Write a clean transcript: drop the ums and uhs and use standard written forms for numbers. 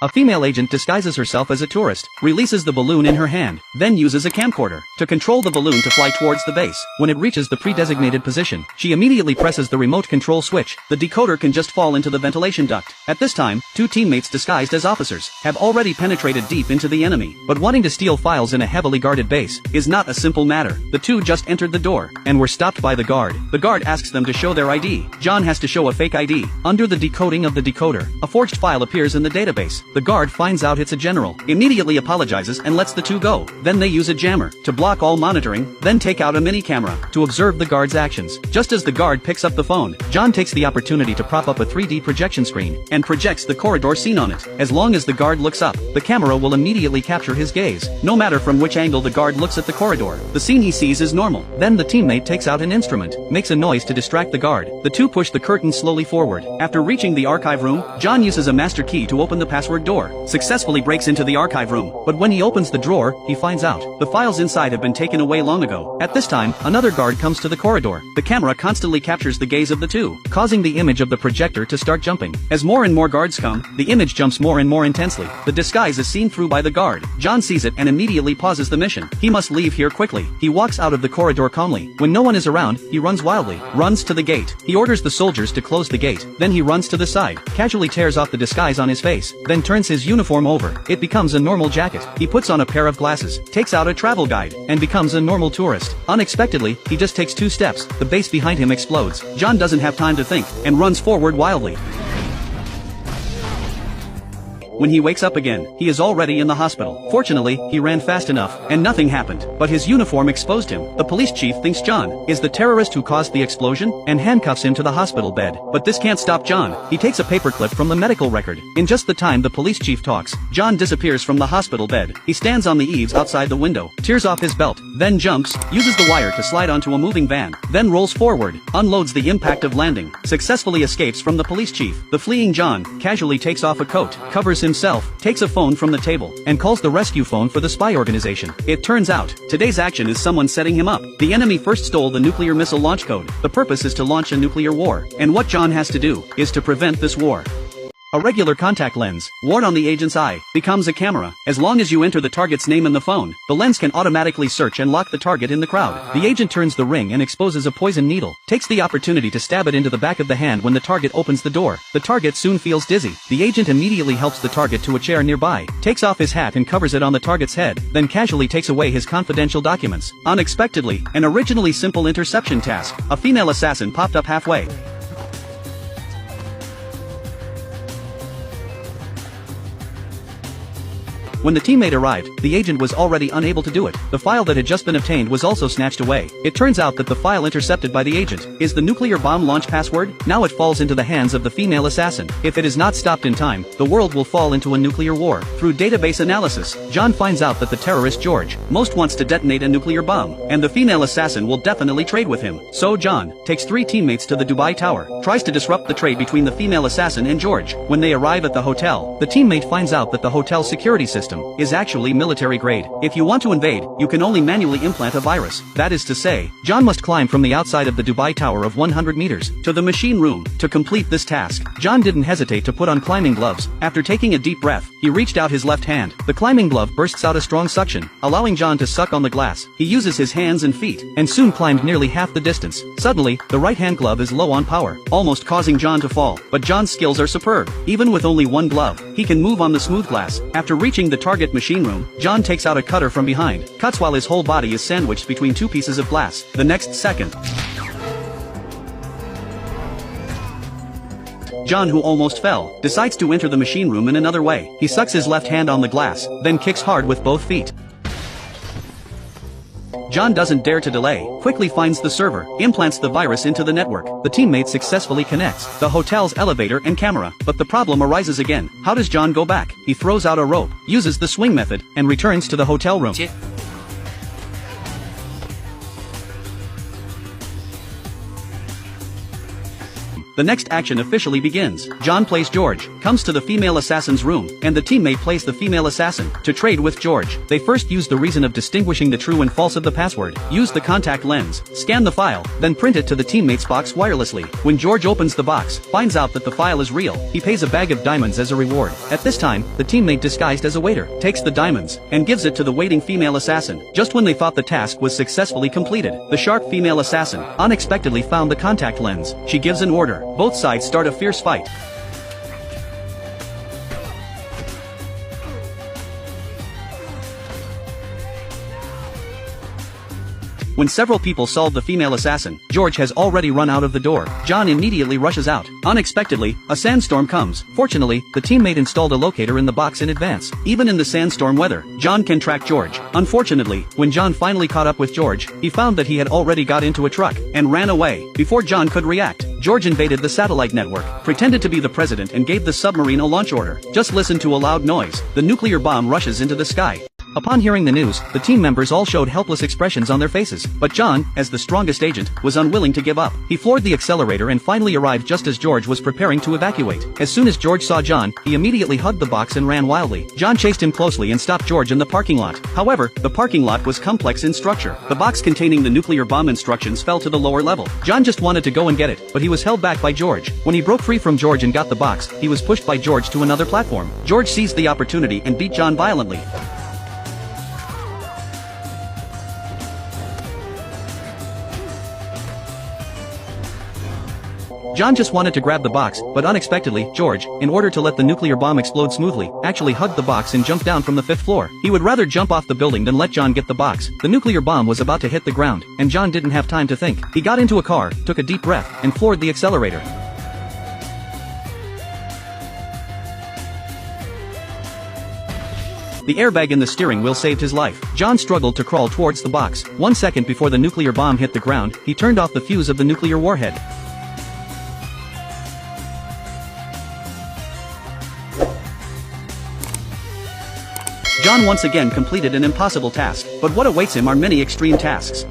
A female agent disguises herself as a tourist, releases the balloon in her hand, then uses a camcorder to control the balloon to fly towards the base. When it reaches the pre-designated position, she immediately presses the remote control switch. The decoder can just fall into the ventilation duct. At this time, two teammates disguised as officers have already penetrated deep into the enemy. But wanting to steal files in a heavily guarded base is not a simple matter. The two just entered the door and were stopped by the guard. The guard asks them to show their ID. John has to show a fake ID. Under the decoding of the decoder, a forged file appears in the database. The guard finds out it's a general, immediately apologizes and lets the two go. Then they use a jammer to block all monitoring, then take out a mini camera to observe the guard's actions. Just as the guard picks up the phone, John takes the opportunity to prop up a 3D projection screen and projects the corridor scene on it. As long as the guard looks up, the camera will immediately capture his gaze, no matter from which angle the guard looks at the corridor. The scene he sees is normal. Then the teammate takes out an instrument, makes a noise to distract the guard. The two push the curtain slowly forward. After reaching the archive room, John uses a master key to open the password door, successfully breaks into the archive room. But when he opens the drawer, he finds out the files inside have been taken away long ago. At this time, another guard comes to the corridor. The camera constantly captures the gaze of the two, causing the image of the projector to start jumping. As more and more guards come, the image jumps more and more intensely. The disguise is seen through by the guard. John sees it and immediately pauses the mission. He must leave here quickly. He walks out of the corridor calmly. When no one is around, he runs wildly, runs to the gate. He orders the soldiers to close the gate. Then he runs to the side, casually tears off the disguise on his face, then turns his uniform over. It becomes a normal jacket. He puts on a pair of glasses, takes out a travel guide, and becomes a normal tourist. Unexpectedly, he just takes 2 steps. The base behind him explodes. John doesn't have time to think, and runs forward wildly. When he wakes up again, he is already in the hospital. Fortunately, he ran fast enough, and nothing happened. But his uniform exposed him. The police chief thinks John is the terrorist who caused the explosion, and handcuffs him to the hospital bed. But this can't stop John. He takes a paperclip from the medical record. In just the time the police chief talks, John disappears from the hospital bed. He stands on the eaves outside the window, tears off his belt, then jumps, uses the wire to slide onto a moving van, then rolls forward, unloads the impact of landing, successfully escapes from the police chief. The fleeing John casually takes off a coat, covers himself, takes a phone from the table, and calls the rescue phone for the spy organization. It turns out, today's action is someone setting him up. The enemy first stole the nuclear missile launch code. The purpose is to launch a nuclear war, and what John has to do is to prevent this war. A regular contact lens, worn on the agent's eye, becomes a camera. As long as you enter the target's name in the phone, the lens can automatically search and lock the target in the crowd. The agent turns the ring and exposes a poison needle, takes the opportunity to stab it into the back of the hand when the target opens the door. The target soon feels dizzy. The agent immediately helps the target to a chair nearby, takes off his hat and covers it on the target's head, then casually takes away his confidential documents. Unexpectedly, an originally simple interception task, a female assassin popped up halfway. When the teammate arrived, the agent was already unable to do it. The file that had just been obtained was also snatched away. It turns out that the file intercepted by the agent is the nuclear bomb launch password. Now it falls into the hands of the female assassin. If it is not stopped in time, the world will fall into a nuclear war. Through database analysis, John finds out that the terrorist George most wants to detonate a nuclear bomb, and the female assassin will definitely trade with him. So John takes 3 teammates to the Dubai Tower, tries to disrupt the trade between the female assassin and George. When they arrive at the hotel, the teammate finds out that the hotel security system is actually military grade. If you want to invade, you can only manually implant a virus. That is to say, John must climb from the outside of the Dubai Tower of 100 meters to the machine room. To complete this task, John didn't hesitate to put on climbing gloves. After taking a deep breath, he reached out his left hand. The climbing glove bursts out a strong suction, allowing John to suck on the glass. He uses his hands and feet, and soon climbed nearly half the distance. Suddenly, the right hand glove is low on power, almost causing John to fall. But John's skills are superb. Even with only one glove, he can move on the smooth glass. After reaching the target machine room, John takes out a cutter from behind, cuts while his whole body is sandwiched between 2 pieces of glass. The next second, John, who almost fell, decides to enter the machine room in another way. He sucks his left hand on the glass, then kicks hard with both feet. John doesn't dare to delay, quickly finds the server, implants the virus into the network. The teammate successfully connects the hotel's elevator and camera. But the problem arises again. How does John go back? He throws out a rope, uses the swing method, and returns to the hotel room. The next action officially begins. John plays George, comes to the female assassin's room, and the teammate plays the female assassin, to trade with George. They first use the reason of distinguishing the true and false of the password, use the contact lens, scan the file, then print it to the teammate's box wirelessly. When George opens the box, finds out that the file is real, he pays a bag of diamonds as a reward. At this time, the teammate disguised as a waiter, takes the diamonds, and gives it to the waiting female assassin. Just when they thought the task was successfully completed, the sharp female assassin unexpectedly found the contact lens. She gives an order. Both sides start a fierce fight. When several people solve the female assassin, George has already run out of the door. John immediately rushes out. Unexpectedly, a sandstorm comes. Fortunately, the teammate installed a locator in the box in advance. Even in the sandstorm weather, John can track George. Unfortunately, when John finally caught up with George, he found that he had already got into a truck and ran away. Before John could react, George invaded the satellite network, pretended to be the president and gave the submarine a launch order. Just listen to a loud noise. The nuclear bomb rushes into the sky. Upon hearing the news, the team members all showed helpless expressions on their faces. But John, as the strongest agent, was unwilling to give up. He floored the accelerator and finally arrived just as George was preparing to evacuate. As soon as George saw John, he immediately hugged the box and ran wildly. John chased him closely and stopped George in the parking lot. However, the parking lot was complex in structure. The box containing the nuclear bomb instructions fell to the lower level. John just wanted to go and get it, but he was held back by George. When he broke free from George and got the box, he was pushed by George to another platform. George seized the opportunity and beat John violently. John just wanted to grab the box, but unexpectedly, George, in order to let the nuclear bomb explode smoothly, actually hugged the box and jumped down from the 5th floor. He would rather jump off the building than let John get the box. The nuclear bomb was about to hit the ground, and John didn't have time to think. He got into a car, took a deep breath, and floored the accelerator. The airbag in the steering wheel saved his life. John struggled to crawl towards the box. 1 second before the nuclear bomb hit the ground, he turned off the fuse of the nuclear warhead. John once again completed an impossible task, but what awaits him are many extreme tasks.